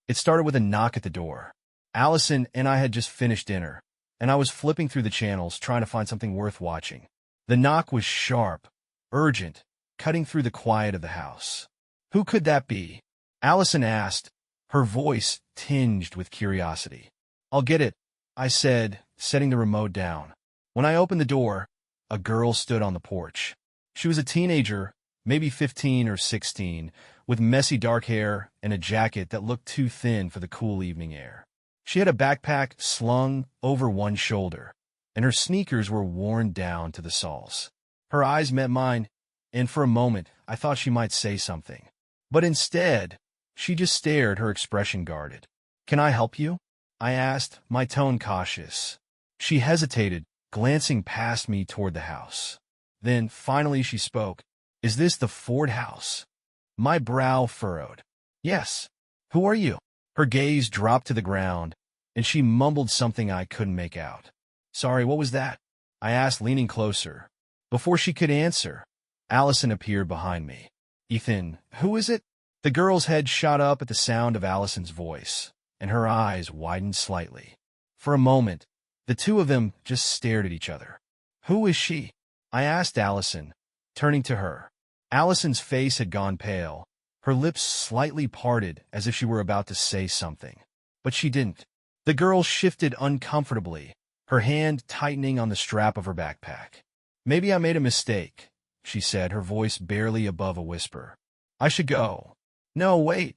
It started with a knock at the door. Allison and I had just finished dinner, and I was flipping through the channels trying to find something worth watching. The knock was sharp, urgent, cutting through the quiet of the house. "Who could that be?" Allison asked, her voice tinged with curiosity. "I'll get it," I said, setting the remote down. When I opened the door, a girl stood on the porch. She was a teenager, maybe 15 or 16, with messy dark hair and a jacket that looked too thin for the cool evening air. She had a backpack slung over one shoulder, and her sneakers were worn down to the soles. Her eyes met mine, and for a moment I thought she might say something. But instead, she just stared, her expression guarded. "Can I help you?" I asked, my tone cautious. She hesitated, glancing past me toward the house. Then, finally, she spoke. "Is this the Ford house?" My brow furrowed. "Yes. Who are you?" Her gaze dropped to the ground, and she mumbled something I couldn't make out. "Sorry, what was that?" I asked, leaning closer. Before she could answer, Allison appeared behind me. "Ethan, who is it?" The girl's head shot up at the sound of Allison's voice, and her eyes widened slightly. For a moment, the two of them just stared at each other. "Who is she?" I asked Allison, turning to her. Allison's face had gone pale, her lips slightly parted as if she were about to say something. But she didn't. The girl shifted uncomfortably, her hand tightening on the strap of her backpack. "Maybe I made a mistake," she said, her voice barely above a whisper. "I should go." "No, wait,"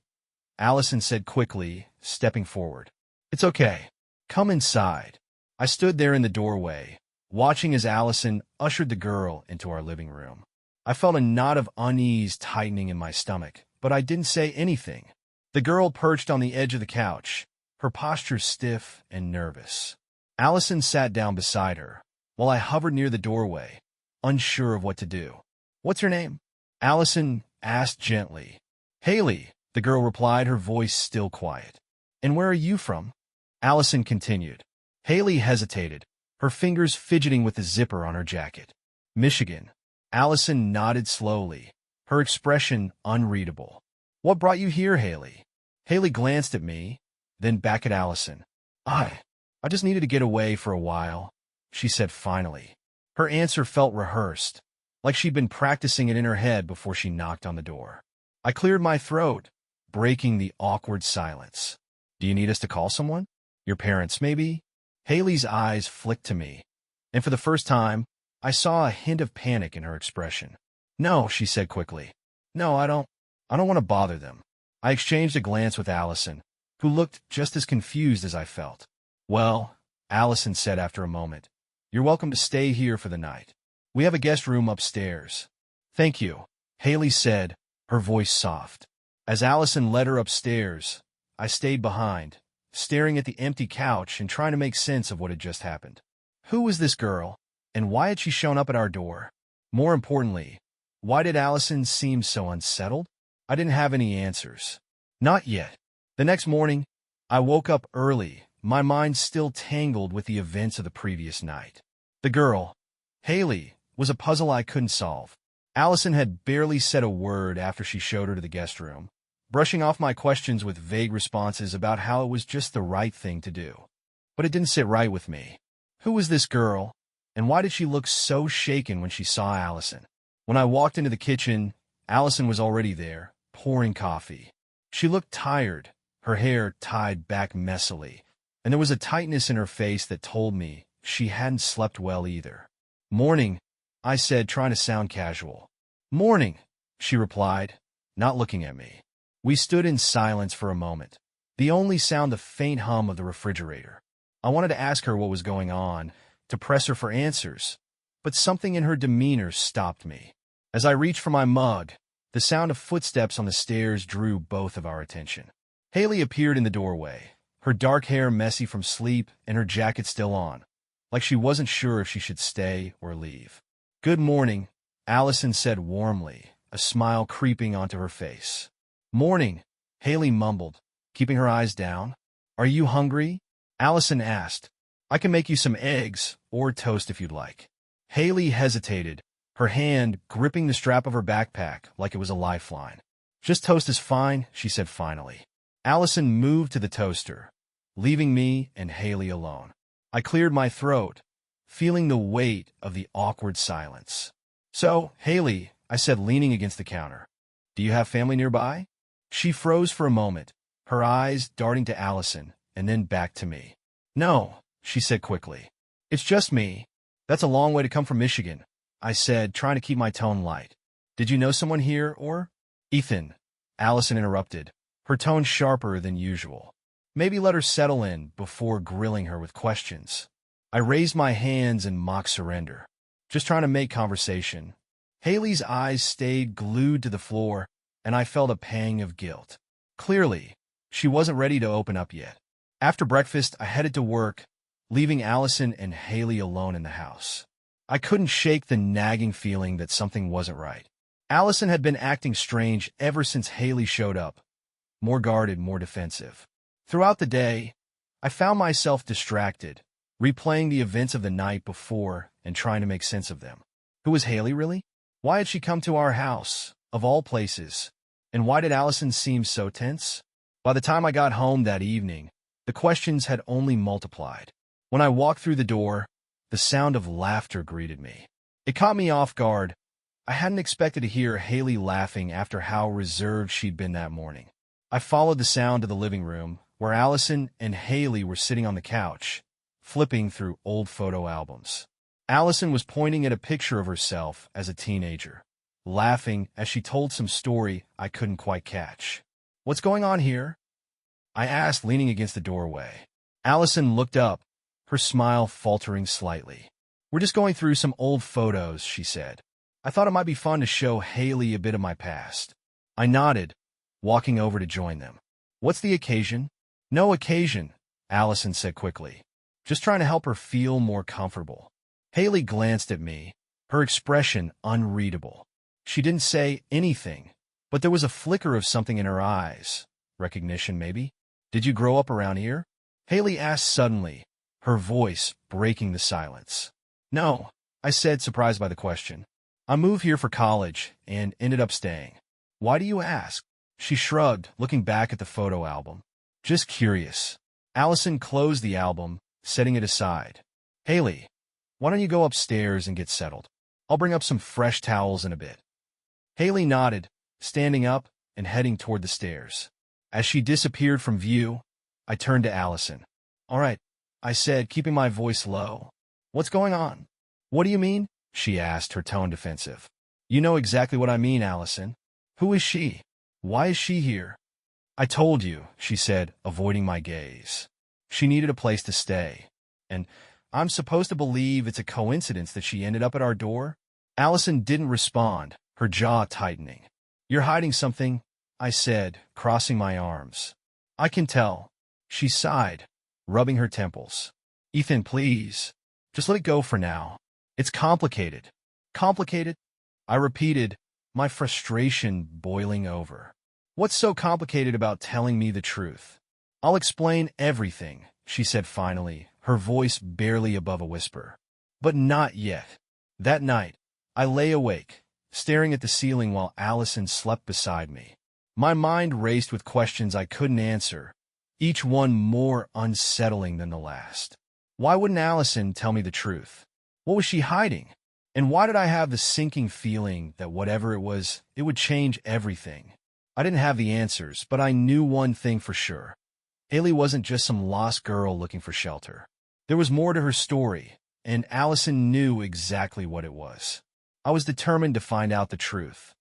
Allison said quickly, stepping forward. "It's okay. Come inside." I stood there in the doorway, watching as Allison ushered the girl into our living room. I felt a knot of unease tightening in my stomach, but I didn't say anything. The girl perched on the edge of the couch, her posture stiff and nervous. Allison sat down beside her, while I hovered near the doorway, unsure of what to do. "What's her name?" Allison asked gently. "Haley," the girl replied, her voice still quiet. "And where are you from?" Allison continued. Haley hesitated, her fingers fidgeting with the zipper on her jacket. "Michigan." Allison nodded slowly, her expression unreadable. "What brought you here, Haley?" Haley glanced at me, then back at Allison. I just needed to get away for a while," she said finally. Her answer felt rehearsed, like she'd been practicing it in her head before she knocked on the door. I cleared my throat, breaking the awkward silence. "Do you need us to call someone? Your parents, maybe?" Haley's eyes flicked to me, and for the first time, I saw a hint of panic in her expression. "No," she said quickly. "No, I don't want to bother them." I exchanged a glance with Allison, who looked just as confused as I felt. "Well," Allison said after a moment, "you're welcome to stay here for the night. We have a guest room upstairs." "Thank you," Haley said, her voice soft. As Allison led her upstairs, I stayed behind, staring at the empty couch and trying to make sense of what had just happened. Who was this girl, and why had she shown up at our door? More importantly, why did Allison seem so unsettled? I didn't have any answers. Not yet. The next morning, I woke up early, my mind still tangled with the events of the previous night. The girl, Haley, was a puzzle I couldn't solve. Allison had barely said a word after she showed her to the guest room, brushing off my questions with vague responses about how it was just the right thing to do. But it didn't sit right with me. Who was this girl, and why did she look so shaken when she saw Allison? When I walked into the kitchen, Allison was already there, pouring coffee. She looked tired, her hair tied back messily, and there was a tightness in her face that told me she hadn't slept well either. "Morning," I said, trying to sound casual. "Morning," she replied, not looking at me. We stood in silence for a moment, the only sound the faint hum of the refrigerator. I wanted to ask her what was going on, to press her for answers, but something in her demeanor stopped me. As I reached for my mug, the sound of footsteps on the stairs drew both of our attention. Haley appeared in the doorway, her dark hair messy from sleep and her jacket still on, like she wasn't sure if she should stay or leave. "Good morning," Allison said warmly, a smile creeping onto her face. "Morning," Haley mumbled, keeping her eyes down. "Are you hungry?" Allison asked. "I can make you some eggs or toast if you'd like." Haley hesitated, her hand gripping the strap of her backpack like it was a lifeline. "Just toast is fine," she said finally. Allison moved to the toaster, leaving me and Haley alone. I cleared my throat, feeling the weight of the awkward silence. "So, Haley," I said, leaning against the counter, "do you have family nearby?" She froze for a moment, her eyes darting to Allison and then back to me. "No," she said quickly. "It's just me. That's a long way to come from Michigan," I said, trying to keep my tone light. "Did you know someone here, or—" "Ethan," Allison interrupted, her tone sharper than usual. Maybe let her settle in before grilling her with questions. I raised my hands in mock surrender, just trying to make conversation. Haley's eyes stayed glued to the floor, and I felt a pang of guilt. Clearly, she wasn't ready to open up yet. After breakfast, I headed to work, leaving Allison and Haley alone in the house. I couldn't shake the nagging feeling that something wasn't right. Allison had been acting strange ever since Haley showed up, more guarded, more defensive. Throughout the day, I found myself distracted, replaying the events of the night before and trying to make sense of them. Who was Haley, really? Why had she come to our house, of all places? And why did Allison seem so tense? By the time I got home that evening, the questions had only multiplied. When I walked through the door, the sound of laughter greeted me. It caught me off guard. I hadn't expected to hear Haley laughing after how reserved she'd been that morning. I followed the sound to the living room, where Allison and Haley were sitting on the couch, flipping through old photo albums. Allison was pointing at a picture of herself as a teenager, laughing as she told some story I couldn't quite catch. "What's going on here?" I asked, leaning against the doorway. Allison looked up, her smile faltering slightly. "We're just going through some old photos," she said. "I thought it might be fun to show Haley a bit of my past." I nodded, walking over to join them. "What's the occasion?" "No occasion," Allison said quickly. "Just trying to help her feel more comfortable." Haley glanced at me, her expression unreadable. She didn't say anything, but there was a flicker of something in her eyes. Recognition, maybe? "Did you grow up around here?" Haley asked suddenly, her voice breaking the silence. "No," I said, surprised by the question. "I moved here for college and ended up staying." "Why do you ask?" She shrugged, looking back at the photo album. "Just curious." Allison closed the album, setting it aside. "Haley, why don't you go upstairs and get settled? I'll bring up some fresh towels in a bit." Haley nodded, standing up and heading toward the stairs. As she disappeared from view, I turned to Allison. "All right," I said, keeping my voice low. "What's going on?" "What do you mean?" she asked, her tone defensive. "You know exactly what I mean, Allison. Who is she? Why is she here?" "I told you," she said, avoiding my gaze. "She needed a place to stay. And I'm supposed to believe it's a coincidence that she ended up at our door?" Allison didn't respond, her jaw tightening. "You're hiding something," I said, crossing my arms. "I can tell." She sighed, rubbing her temples. "Ethan, please. Just let it go for now. It's complicated." "Complicated?" I repeated, my frustration boiling over. "What's so complicated about telling me the truth?" "I'll explain everything," she said finally, her voice barely above a whisper. "But not yet." That night, I lay awake, staring at the ceiling while Allison slept beside me. My mind raced with questions I couldn't answer, each one more unsettling than the last. Why wouldn't Allison tell me the truth? What was she hiding? And why did I have the sinking feeling that whatever it was, it would change everything? I didn't have the answers, but I knew one thing for sure. Haley wasn't just some lost girl looking for shelter. There was more to her story, and Allison knew exactly what it was. I was determined to find out the truth,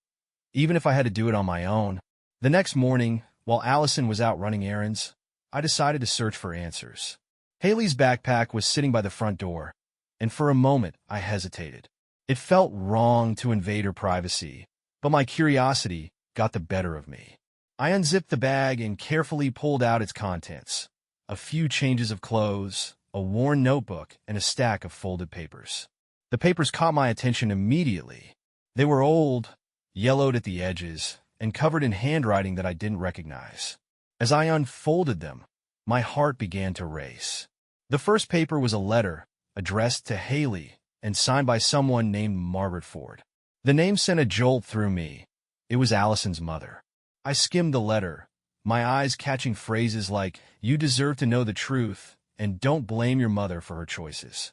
even if I had to do it on my own. The next morning, while Allison was out running errands, I decided to search for answers. Haley's backpack was sitting by the front door, and for a moment I hesitated. It felt wrong to invade her privacy, but my curiosity got the better of me. I unzipped the bag and carefully pulled out its contents: a few changes of clothes, a worn notebook, and a stack of folded papers. The papers caught my attention immediately. They were old, yellowed at the edges, and covered in handwriting that I didn't recognize. As I unfolded them, my heart began to race. The first paper was a letter addressed to Haley and signed by someone named Margaret Ford. The name sent a jolt through me. It was Allison's mother. I skimmed the letter, my eyes catching phrases like, "You deserve to know the truth," and "Don't blame your mother for her choices."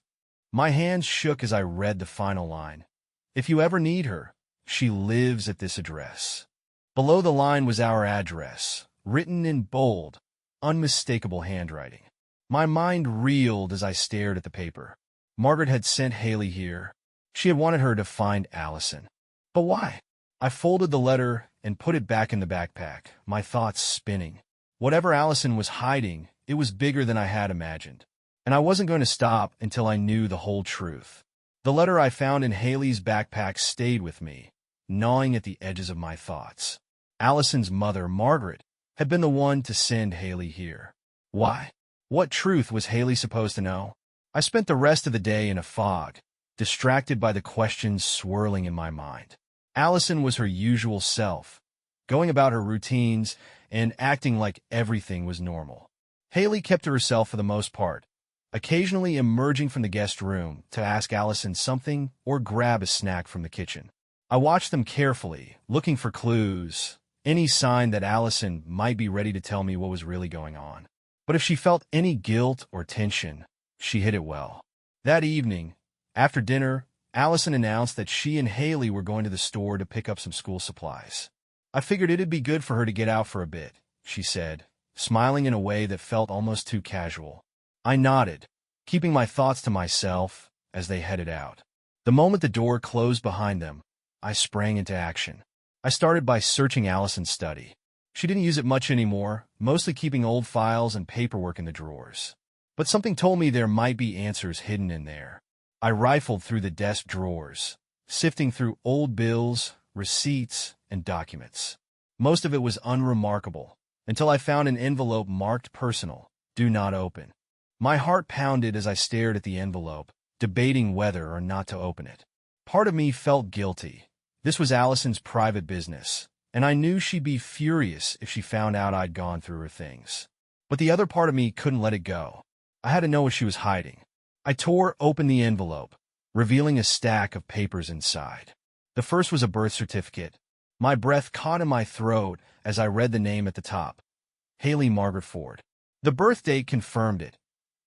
My hands shook as I read the final line. "If you ever need her, she lives at this address." Below the line was our address, written in bold, unmistakable handwriting. My mind reeled as I stared at the paper. Margaret had sent Haley here. She had wanted her to find Allison. But why? I folded the letter and put it back in the backpack, my thoughts spinning. Whatever Allison was hiding, it was bigger than I had imagined. And I wasn't going to stop until I knew the whole truth. The letter I found in Haley's backpack stayed with me, gnawing at the edges of my thoughts. Allison's mother, Margaret, had been the one to send Haley here. Why? What truth was Haley supposed to know? I spent the rest of the day in a fog, distracted by the questions swirling in my mind. Allison was her usual self, going about her routines and acting like everything was normal. Haley kept to herself for the most part, occasionally emerging from the guest room to ask Allison something or grab a snack from the kitchen. I watched them carefully, looking for clues, any sign that Allison might be ready to tell me what was really going on. But if she felt any guilt or tension, she hid it well. That evening, after dinner, Allison announced that she and Haley were going to the store to pick up some school supplies. "I figured it'd be good for her to get out for a bit," she said, smiling in a way that felt almost too casual. I nodded, keeping my thoughts to myself as they headed out. The moment the door closed behind them, I sprang into action. I started by searching Allison's study. She didn't use it much anymore, mostly keeping old files and paperwork in the drawers. But something told me there might be answers hidden in there. I rifled through the desk drawers, sifting through old bills, receipts, and documents. Most of it was unremarkable, until I found an envelope marked personal, "Do not open." My heart pounded as I stared at the envelope, debating whether or not to open it. Part of me felt guilty. This was Allison's private business, and I knew she'd be furious if she found out I'd gone through her things. But the other part of me couldn't let it go. I had to know what she was hiding. I tore open the envelope, revealing a stack of papers inside. The first was a birth certificate. My breath caught in my throat as I read the name at the top. Haley Margaret Ford. The birth date confirmed it.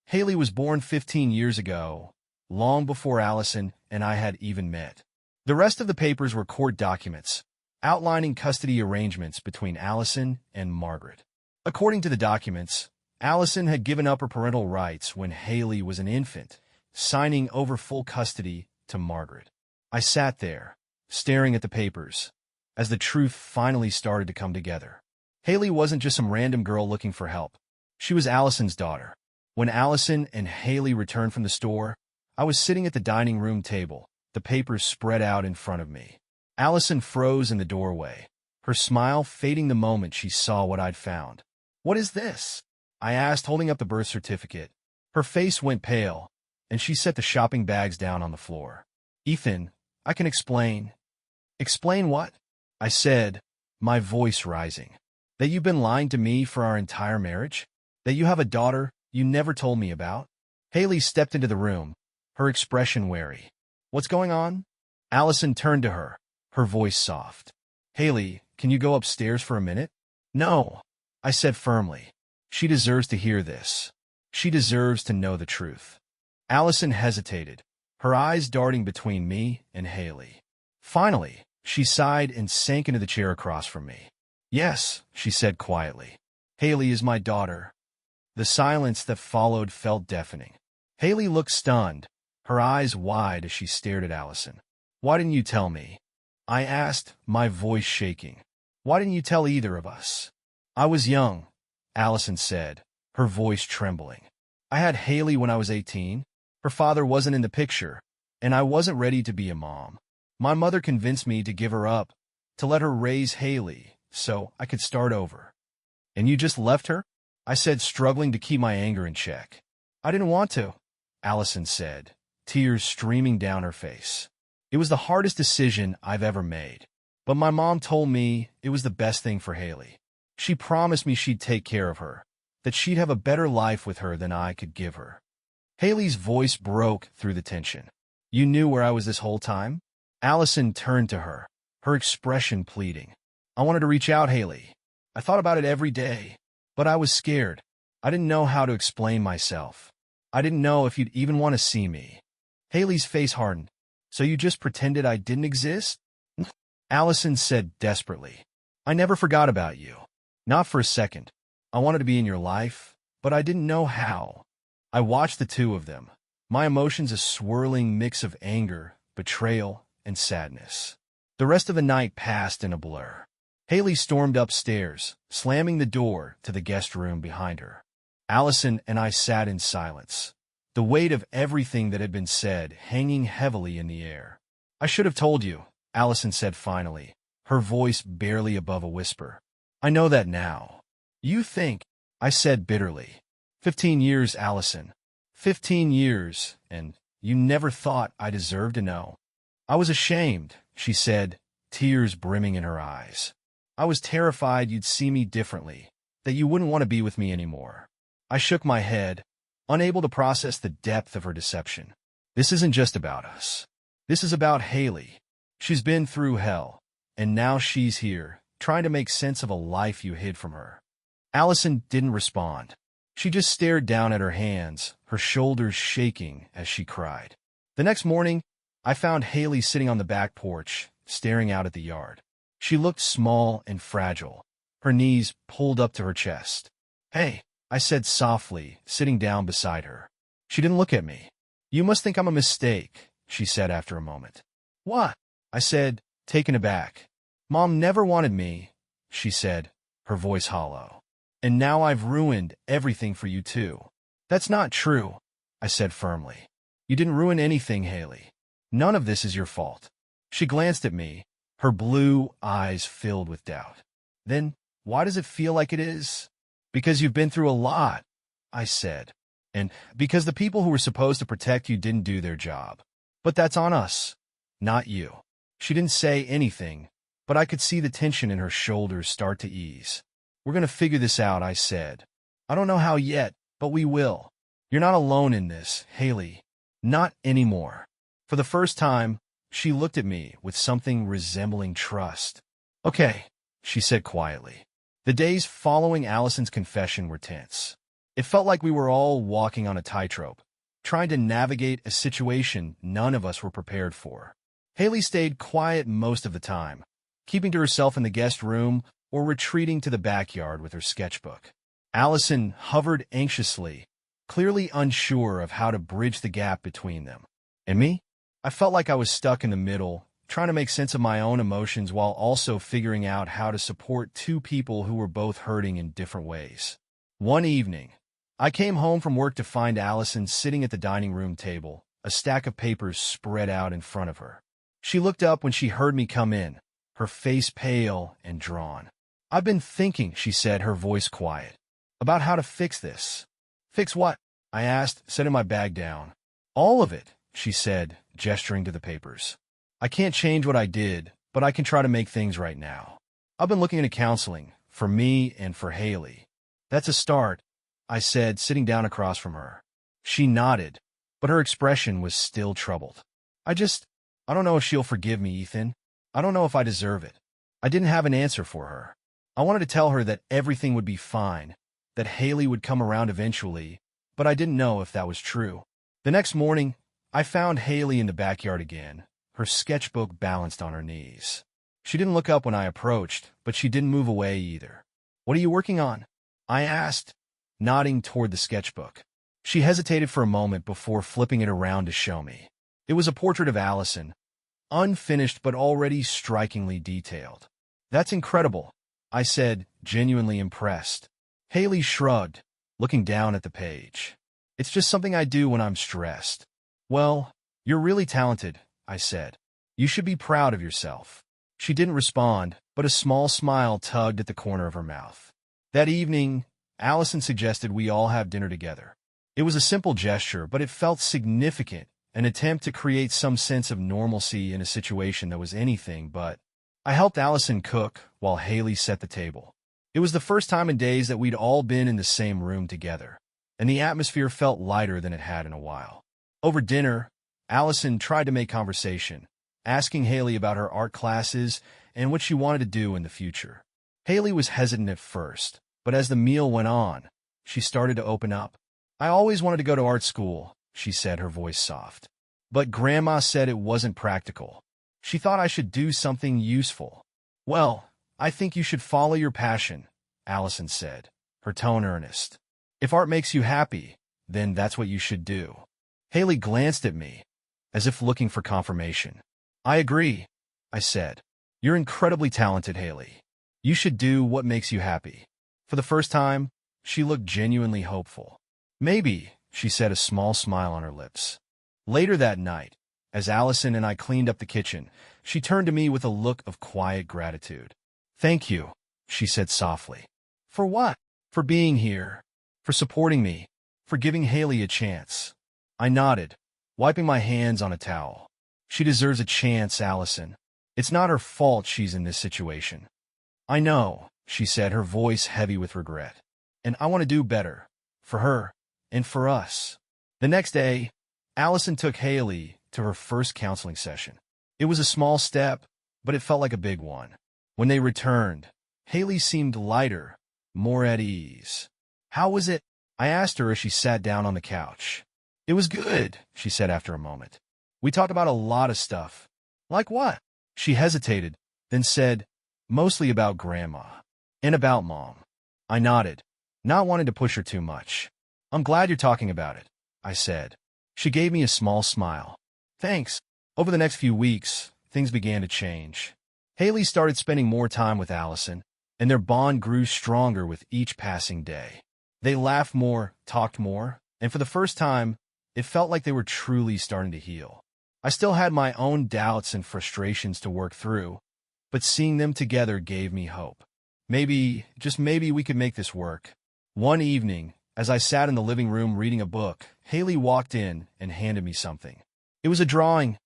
Haley was born 15 years ago, long before Allison and I had even met. The rest of the papers were court documents, outlining custody arrangements between Allison and Margaret. According to the documents, Allison had given up her parental rights when Haley was an infant, signing over full custody to Margaret. I sat there, staring at the papers, as the truth finally started to come together. Haley wasn't just some random girl looking for help. She was Allison's daughter. When Allison and Haley returned from the store, I was sitting at the dining room table, the papers spread out in front of me. Allison froze in the doorway, her smile fading the moment she saw what I'd found. "What is this?" I asked, holding up the birth certificate. Her face went pale, and she set the shopping bags down on the floor. "Ethan, I can explain." "Explain what?" I said, my voice rising. "That you've been lying to me for our entire marriage? That you have a daughter you never told me about?" Haley stepped into the room, her expression wary. "What's going on?" Allison turned to her, her voice soft. "Haley, can you go upstairs for a minute?" "No," I said firmly. "She deserves to hear this. She deserves to know the truth." Allison hesitated, her eyes darting between me and Haley. Finally, she sighed and sank into the chair across from me. "Yes," she said quietly. "Haley is my daughter." The silence that followed felt deafening. Haley looked stunned, her eyes wide as she stared at Allison. "Why didn't you tell me?" I asked, my voice shaking. "Why didn't you tell either of us?" "I was young," Allison said, her voice trembling. "I had Haley when I was 18. Her father wasn't in the picture, and I wasn't ready to be a mom. My mother convinced me to give her up, to let her raise Haley, so I could start over." "And you just left her?" I said, struggling to keep my anger in check. "I didn't want to," Allison said, tears streaming down her face. "It was the hardest decision I've ever made, but my mom told me it was the best thing for Haley. She promised me she'd take care of her, that she'd have a better life with her than I could give her." Haley's voice broke through the tension. "You knew where I was this whole time?" Allison turned to her, her expression pleading. "I wanted to reach out, Haley. I thought about it every day, but I was scared. I didn't know how to explain myself. I didn't know if you'd even want to see me. Haley's face hardened. So you just pretended I didn't exist? Allison said desperately. I never forgot about you. Not for a second. I wanted to be in your life, but I didn't know how. I watched the two of them, my emotions a swirling mix of anger, betrayal, and sadness. The rest of the night passed in a blur. Haley stormed upstairs, slamming the door to the guest room behind her. Allison and I sat in silence, the weight of everything that had been said hanging heavily in the air. I should have told you, Allison said finally, her voice barely above a whisper. I know that now. You think, I said bitterly. 15 years, Allison. 15 years, and you never thought I deserved to know. I was ashamed, she said, tears brimming in her eyes. I was terrified you'd see me differently, that you wouldn't want to be with me anymore. I shook my head, unable to process the depth of her deception. This isn't just about us. This is about Haley. She's been through hell, and now she's here, trying to make sense of a life you hid from her. Allison didn't respond. She just stared down at her hands, her shoulders shaking as she cried. The next morning, I found Haley sitting on the back porch, staring out at the yard. She looked small and fragile, her knees pulled up to her chest. Hey, I said softly, sitting down beside her. She didn't look at me. You must think I'm a mistake, she said after a moment. What? I said, taken aback. Mom never wanted me, she said, her voice hollow. And now I've ruined everything for you too. That's not true, I said firmly. You didn't ruin anything, Haley. None of this is your fault. She glanced at me, her blue eyes filled with doubt. Then, why does it feel like it is? Because you've been through a lot, I said. And because the people who were supposed to protect you didn't do their job. But that's on us, not you. She didn't say anything, but I could see the tension in her shoulders start to ease. We're going to figure this out, I said. I don't know how yet, but we will. You're not alone in this, Haley. Not anymore. For the first time, she looked at me with something resembling trust. Okay, she said quietly. The days following Allison's confession were tense. It felt like we were all walking on a tightrope, trying to navigate a situation none of us were prepared for. Haley stayed quiet most of the time, keeping to herself in the guest room or retreating to the backyard with her sketchbook. Allison hovered anxiously, clearly unsure of how to bridge the gap between them. And me? I felt like I was stuck in the middle, trying to make sense of my own emotions while also figuring out how to support two people who were both hurting in different ways. One evening, I came home from work to find Allison sitting at the dining room table, a stack of papers spread out in front of her. She looked up when she heard me come in, her face pale and drawn. I've been thinking, she said, her voice quiet, about how to fix this. Fix what? I asked, setting my bag down. All of it, she said, gesturing to the papers. I can't change what I did, but I can try to make things right now. I've been looking into counseling, for me and for Haley. That's a start, I said, sitting down across from her. She nodded, but her expression was still troubled. I don't know if she'll forgive me, Ethan. I don't know if I deserve it. I didn't have an answer for her. I wanted to tell her that everything would be fine, that Haley would come around eventually, but I didn't know if that was true. The next morning, I found Haley in the backyard again, her sketchbook balanced on her knees. She didn't look up when I approached, but she didn't move away either. What are you working on? I asked, nodding toward the sketchbook. She hesitated for a moment before flipping it around to show me. It was a portrait of Allison, unfinished but already strikingly detailed. That's incredible, I said, genuinely impressed. Haley shrugged, looking down at the page. It's just something I do when I'm stressed. Well, you're really talented, I said. You should be proud of yourself. She didn't respond, but a small smile tugged at the corner of her mouth. That evening, Allison suggested we all have dinner together. It was a simple gesture, but it felt significant, an attempt to create some sense of normalcy in a situation that was anything but. I helped Allison cook while Haley set the table. It was the first time in days that we'd all been in the same room together, and the atmosphere felt lighter than it had in a while. Over dinner, Allison tried to make conversation, asking Haley about her art classes and what she wanted to do in the future. Haley was hesitant at first, but as the meal went on, she started to open up. I always wanted to go to art school, she said, her voice soft. But Grandma said it wasn't practical. She thought I should do something useful. Well, I think you should follow your passion, Allison said, her tone earnest. If art makes you happy, then that's what you should do. Haley glanced at me, as if looking for confirmation. I agree, I said. You're incredibly talented, Haley. You should do what makes you happy. For the first time, she looked genuinely hopeful. Maybe, she said, a small smile on her lips. Later that night, as Allison and I cleaned up the kitchen, she turned to me with a look of quiet gratitude. Thank you, she said softly. For what? For being here. For supporting me. For giving Haley a chance. I nodded, wiping my hands on a towel. She deserves a chance, Allison. It's not her fault she's in this situation. I know, she said, her voice heavy with regret. And I want to do better. For her. And for us. The next day, Allison took Haley to her first counseling session. It was a small step, but it felt like a big one. When they returned, Haley seemed lighter, more at ease. How was it? I asked her as she sat down on the couch. It was good, she said after a moment. We talked about a lot of stuff. Like what? She hesitated, then said, mostly about Grandma. And about Mom. I nodded, not wanting to push her too much. I'm glad you're talking about it, I said. She gave me a small smile. Thanks. Over the next few weeks, things began to change. Haley started spending more time with Allison, and their bond grew stronger with each passing day. They laughed more, talked more, and for the first time, it felt like they were truly starting to heal. I still had my own doubts and frustrations to work through, but seeing them together gave me hope. Maybe, just maybe, we could make this work. One evening, as I sat in the living room reading a book, Haley walked in and handed me something. It was a drawing,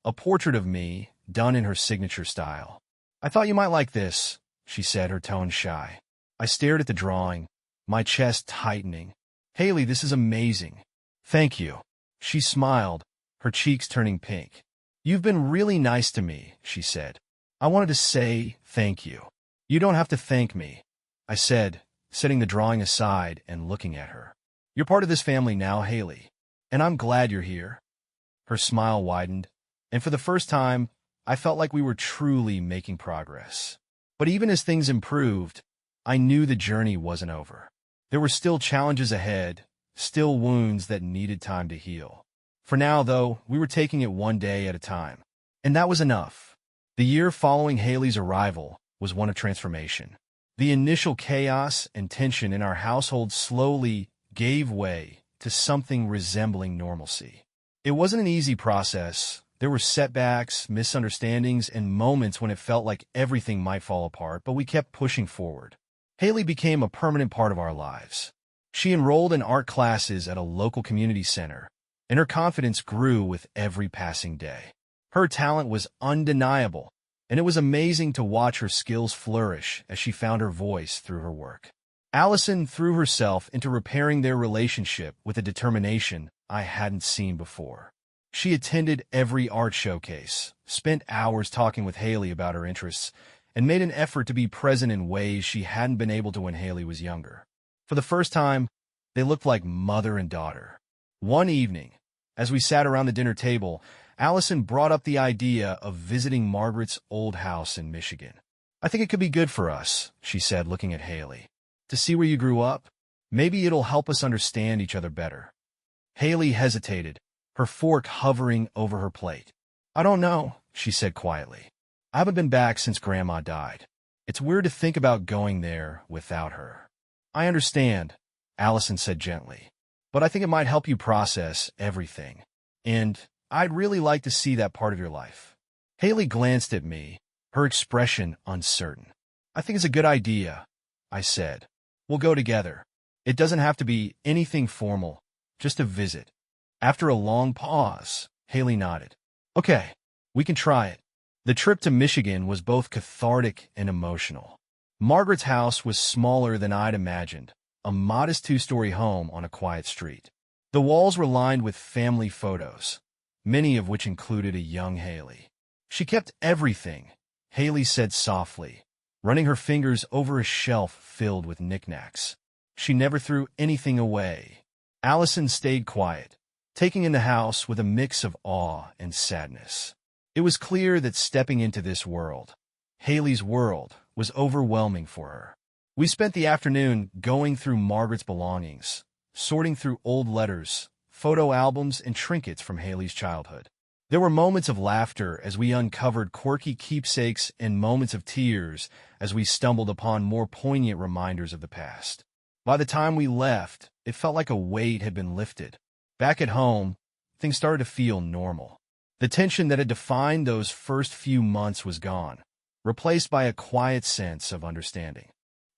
a portrait of me, done in her signature style. I thought you might like this, she said, her tone shy. I stared at the drawing, my chest tightening. Haley, this is amazing. Thank you. She smiled, her cheeks turning pink. You've been really nice to me, she said. I wanted to say thank you. You don't have to thank me, I said, setting the drawing aside and looking at her. You're part of this family now, Haley, and I'm glad you're here. Her smile widened, and for the first time, I felt like we were truly making progress. But even as things improved, I knew the journey wasn't over. There were still challenges ahead, still wounds that needed time to heal. For now, though, we were taking it one day at a time. And that was enough. The year following Haley's arrival was one of transformation. The initial chaos and tension in our household slowly gave way to something resembling normalcy. It wasn't an easy process. There were setbacks, misunderstandings, and moments when it felt like everything might fall apart, but we kept pushing forward. Haley became a permanent part of our lives. She enrolled in art classes at a local community center, and her confidence grew with every passing day. Her talent was undeniable, and it was amazing to watch her skills flourish as she found her voice through her work. Allison threw herself into repairing their relationship with a determination I hadn't seen before. She attended every art showcase, spent hours talking with Haley about her interests, and made an effort to be present in ways she hadn't been able to when Haley was younger. For the first time, they looked like mother and daughter. One evening, as we sat around the dinner table, Allison brought up the idea of visiting Margaret's old house in Michigan. I think it could be good for us, she said, looking at Haley. To see where you grew up, maybe it'll help us understand each other better. Haley hesitated, her fork hovering over her plate. I don't know, she said quietly. I haven't been back since Grandma died. It's weird to think about going there without her. I understand, Allison said gently, but I think it might help you process everything. And I'd really like to see that part of your life. Haley glanced at me, her expression uncertain. I think it's a good idea, I said. We'll go together. It doesn't have to be anything formal, just a visit. After a long pause, Haley nodded. Okay, we can try it. The trip to Michigan was both cathartic and emotional. Margaret's house was smaller than I'd imagined, a modest two-story home on a quiet street. The walls were lined with family photos, many of which included a young Haley. She kept everything, Haley said softly, running her fingers over a shelf filled with knickknacks. She never threw anything away. Allison stayed quiet, taking in the house with a mix of awe and sadness. It was clear that stepping into this world, Haley's world, was overwhelming for her. We spent the afternoon going through Margaret's belongings, sorting through old letters, photo albums, and trinkets from Haley's childhood. There were moments of laughter as we uncovered quirky keepsakes and moments of tears as we stumbled upon more poignant reminders of the past. By the time we left, it felt like a weight had been lifted. Back at home, things started to feel normal. The tension that had defined those first few months was gone, replaced by a quiet sense of understanding.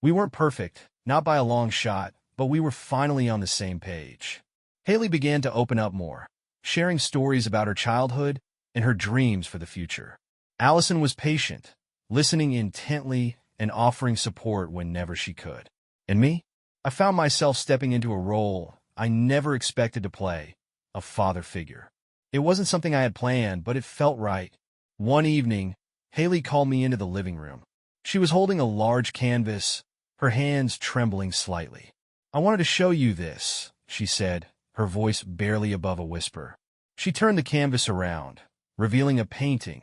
We weren't perfect, not by a long shot, but we were finally on the same page. Haley began to open up more, sharing stories about her childhood and her dreams for the future. Allison was patient, listening intently and offering support whenever she could. And me? I found myself stepping into a role I never expected to play, a father figure. It wasn't something I had planned, but it felt right. One evening, Haley called me into the living room. She was holding a large canvas, her hands trembling slightly. "I wanted to show you this," she said, her voice barely above a whisper. She turned the canvas around, revealing a painting,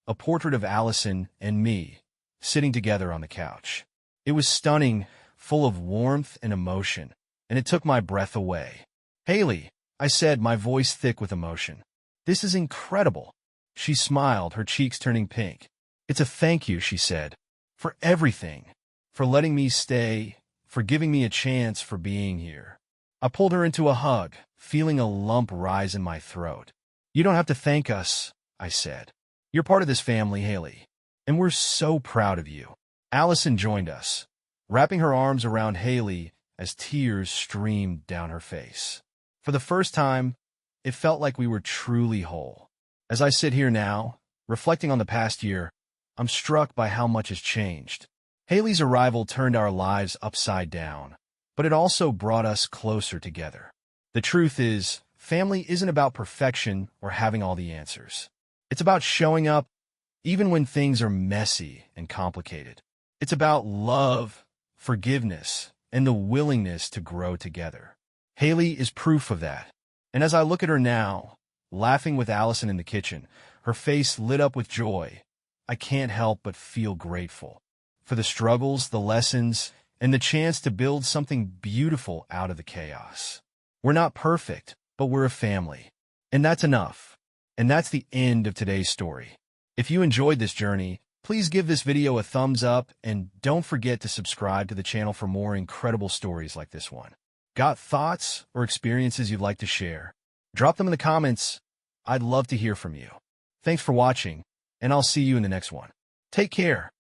a portrait of Allison and me, sitting together on the couch. It was stunning, full of warmth and emotion, and it took my breath away. "Haley," I said, my voice thick with emotion. "This is incredible." She smiled, her cheeks turning pink. "It's a thank you," she said, "for everything, for letting me stay, for giving me a chance, for being here." I pulled her into a hug, feeling a lump rise in my throat. "You don't have to thank us," I said. "You're part of this family, Haley, and we're so proud of you." Allison joined us, wrapping her arms around Haley as tears streamed down her face. For the first time, it felt like we were truly whole. As I sit here now, reflecting on the past year, I'm struck by how much has changed. Haley's arrival turned our lives upside down, but it also brought us closer together. The truth is, family isn't about perfection or having all the answers. It's about showing up, even when things are messy and complicated. It's about love, forgiveness, and the willingness to grow together. Haley is proof of that. And as I look at her now, laughing with Allison in the kitchen, her face lit up with joy, I can't help but feel grateful for the struggles, the lessons, and the chance to build something beautiful out of the chaos. We're not perfect, but we're a family. And that's enough. And that's the end of today's story. If you enjoyed this journey, please give this video a thumbs up and don't forget to subscribe to the channel for more incredible stories like this one. Got thoughts or experiences you'd like to share? Drop them in the comments. I'd love to hear from you. Thanks for watching, and I'll see you in the next one. Take care.